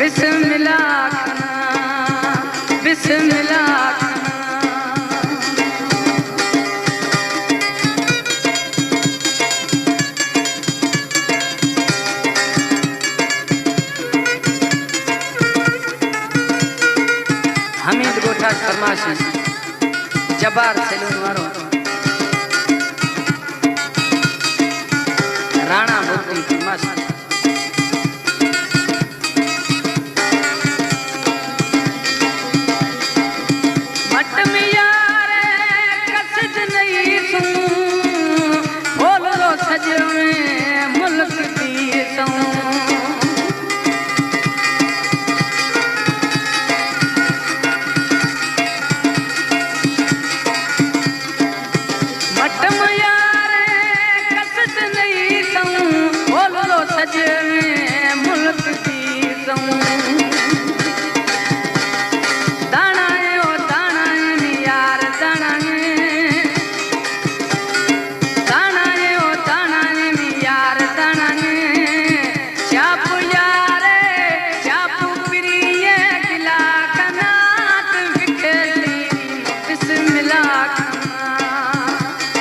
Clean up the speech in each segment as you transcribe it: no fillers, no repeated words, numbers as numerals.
बिस्मिल्लाह खाना, बिस्मिल्लाह खाना। हमीद गोठा फरमाशी जबार सैलून वारो राणा मोती फरमाशी मट में यार कसद नहीं सूं बोलो सज में मुल्क दी सूं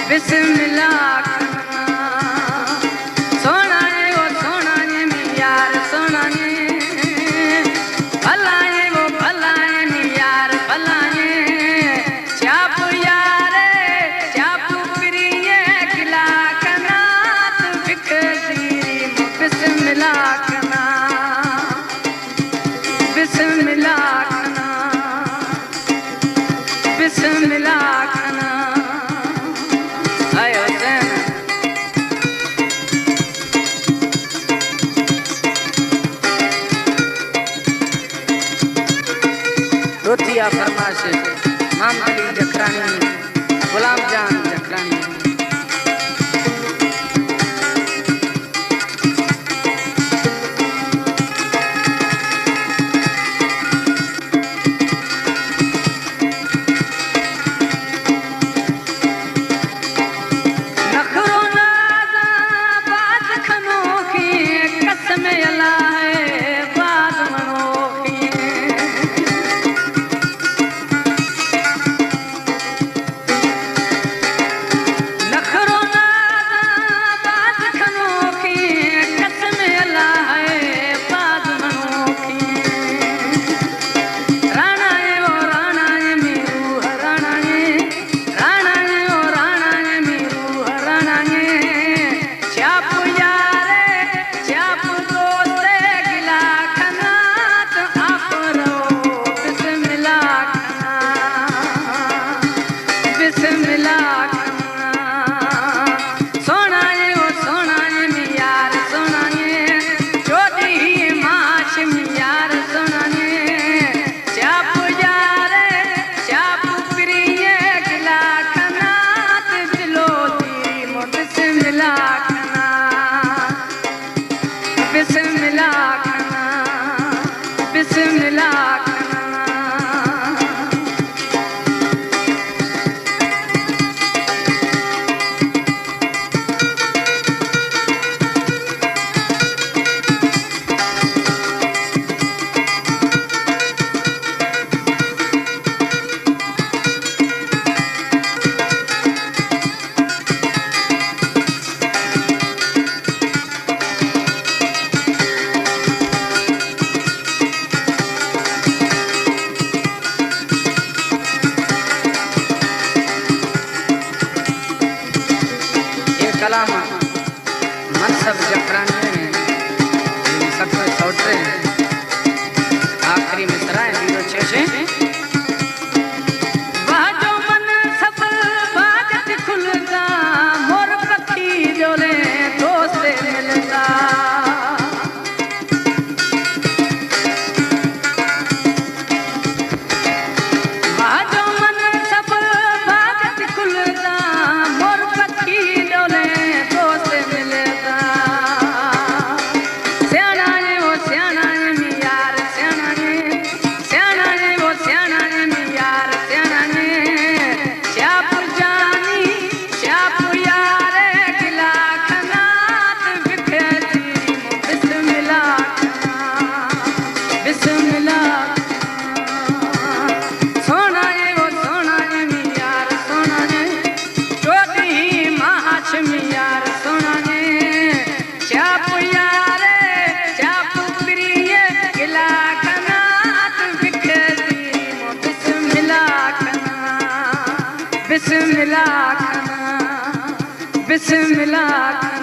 बिस्मिल्लाह सोना है वो सोना है मी यार सोना है भला है वो भला है मी यार भला है चाप यार चाप प्रिय गिला कनात बिखरी बिस्मिल्लाह कना बिस्मिल्लाह कना बिस्मिल्लाह कना रोतिया फरमाश मामली जखरानी गुलाम जान जखरानी नखरो नाज़ा बात खनोखी कसम अल्लाह है बात मनोखी बिस्मिल्लाह खाना बिस्मिल्लाह खाना बिस्मिल्लाह खाना, बिस्मिल्लाह खाना।